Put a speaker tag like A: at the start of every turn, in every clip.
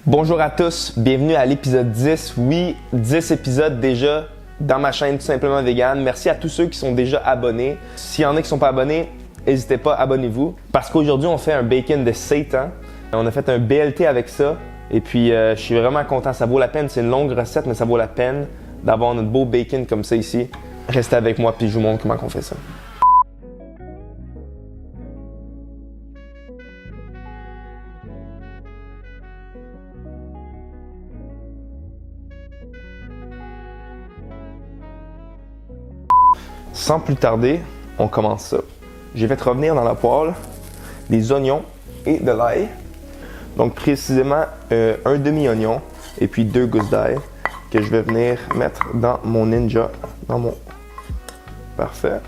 A: Bonjour à tous, bienvenue à l'épisode 10. Oui, 10 épisodes déjà dans ma chaîne Tout Simplement Vegan. Merci à tous ceux qui sont déjà abonnés. S'il y en a qui ne sont pas abonnés, n'hésitez pas, abonnez-vous. Parce qu'aujourd'hui, on fait un bacon de seitan. On a fait un BLT avec ça. Et puis, je suis vraiment content. Ça vaut la peine. C'est une longue recette, mais ça vaut la peine d'avoir notre beau bacon comme ça ici. Restez avec moi, puis je vous montre comment on fait ça. Sans plus tarder, on commence ça. J'ai fait revenir dans la poêle des oignons et de l'ail. Donc précisément un demi-oignon et puis 2 gousses d'ail que je vais venir mettre dans mon Ninja. Parfait.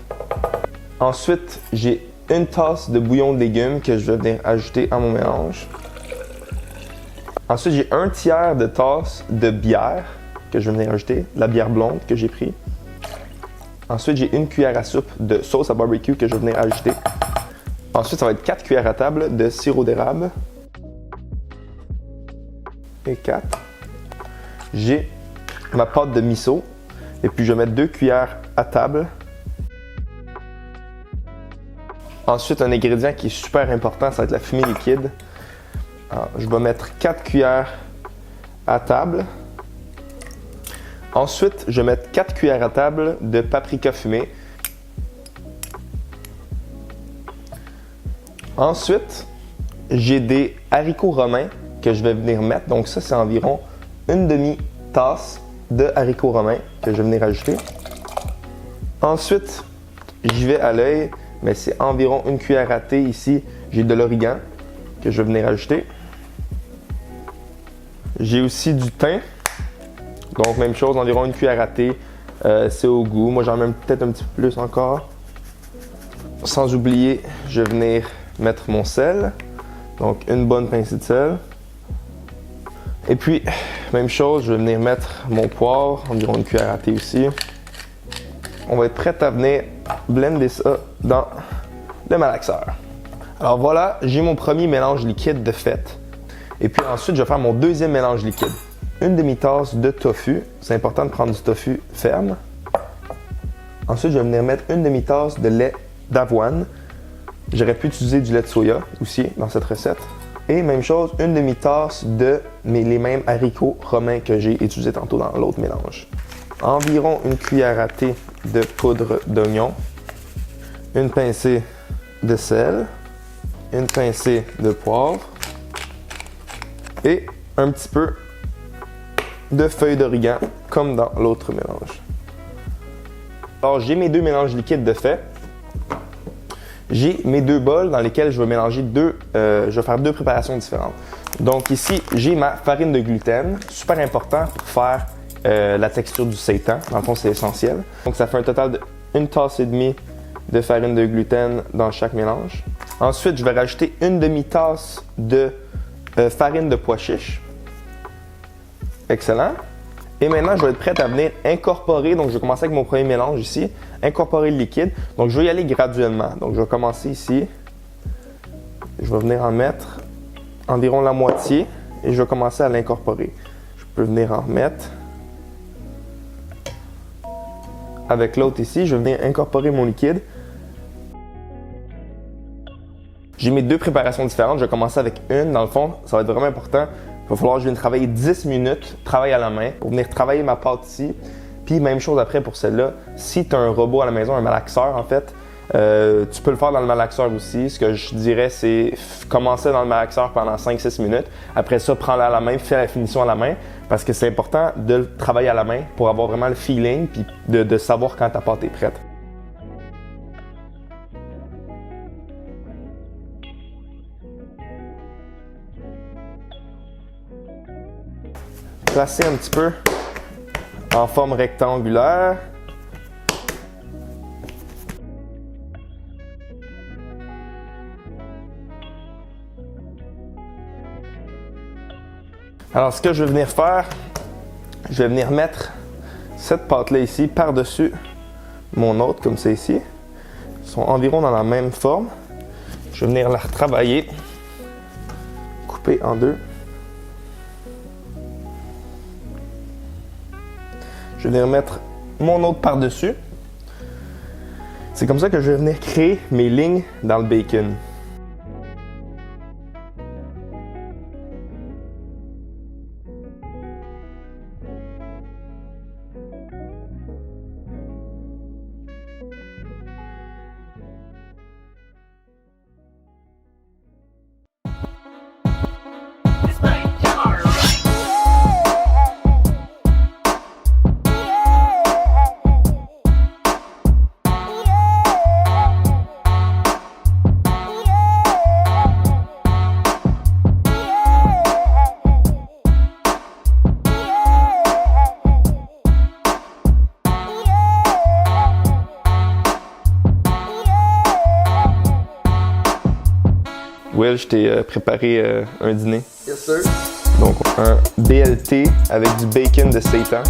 A: Ensuite, j'ai une tasse de bouillon de légumes que je vais venir ajouter à mon mélange. Ensuite, j'ai un tiers de tasse de bière que je vais venir ajouter, de la bière blonde que j'ai pris. Ensuite, j'ai une cuillère à soupe de sauce à barbecue que je vais venir ajouter. Ensuite, ça va être 4 cuillères à table de sirop d'érable. Et 4. J'ai ma pâte de miso. Et puis, je vais mettre 2 cuillères à table. Ensuite, un ingrédient qui est super important, ça va être la fumée liquide. Alors, je vais mettre 4 cuillères à table. Ensuite, je vais mettre 4 cuillères à table de paprika fumé. Ensuite, j'ai des haricots romains que je vais venir mettre. Donc ça, c'est environ une demi-tasse de haricots romains que je vais venir ajouter. Ensuite, j'y vais à l'œil, mais c'est environ une cuillère à thé ici. J'ai de l'origan que je vais venir ajouter. J'ai aussi du thym. Donc, même chose, environ une cuillère à thé. C'est au goût. Moi, j'en mets peut-être un petit peu plus encore. Sans oublier, je vais venir mettre mon sel. Donc, une bonne pincée de sel. Et puis, même chose, je vais venir mettre mon poivre, environ une cuillère à thé aussi. On va être prêt à venir blender ça dans le malaxeur. Alors voilà, j'ai mon premier mélange liquide de fait. Et puis ensuite, je vais faire mon deuxième mélange liquide. Une demi-tasse de tofu. C'est important de prendre du tofu ferme. Ensuite, je vais venir mettre une demi-tasse de lait d'avoine. J'aurais pu utiliser du lait de soya aussi dans cette recette. Et même chose, une demi-tasse de les mêmes haricots romains que j'ai utilisés tantôt dans l'autre mélange. Environ une cuillère à thé de poudre d'oignon. Une pincée de sel. Une pincée de poivre. Et un petit peu de feuilles d'origan, comme dans l'autre mélange. Alors, j'ai mes deux mélanges liquides de fait. J'ai mes deux bols dans lesquels je vais mélanger je vais faire deux préparations différentes. Donc ici, j'ai ma farine de gluten, super important pour faire la texture du seitan. Dans le fond, c'est essentiel. Donc ça fait un total de 1,5 tasse de farine de gluten dans chaque mélange. Ensuite, je vais rajouter une demi-tasse de farine de pois chiche. Excellent. Et maintenant, je vais être prêt à venir incorporer, donc je vais commencer avec mon premier mélange ici, incorporer le liquide. Donc je vais y aller graduellement. Donc je vais commencer ici. Je vais venir en mettre environ la moitié et je vais commencer à l'incorporer. Je peux venir en remettre. Avec l'autre ici, je vais venir incorporer mon liquide. J'ai mes deux préparations différentes. Je vais commencer avec une. Dans le fond, ça va être vraiment important. Il va falloir que je vienne travailler 10 minutes, travail à la main, pour venir travailler ma pâte ici. Puis même chose après pour celle-là. Si tu as un robot à la maison, un malaxeur en fait, tu peux le faire dans le malaxeur aussi. Ce que je dirais, c'est commencer dans le malaxeur pendant 5-6 minutes. Après ça, prends-le à la main, fais la finition à la main. Parce que c'est important de le travailler à la main pour avoir vraiment le feeling puis de savoir quand ta pâte est prête. Placer un petit peu en forme rectangulaire. Alors, ce que je vais venir faire, je vais venir mettre cette pâte-là ici par-dessus mon autre, comme c'est ici. Ils sont environ dans la même forme. Je vais venir la retravailler, couper en deux. Je vais venir mettre mon autre par-dessus. C'est comme ça que je vais venir créer mes lignes dans le bacon. Will, je t'ai préparé un dîner.
B: Yes, sir.
A: Donc, un BLT avec du bacon de Seitan.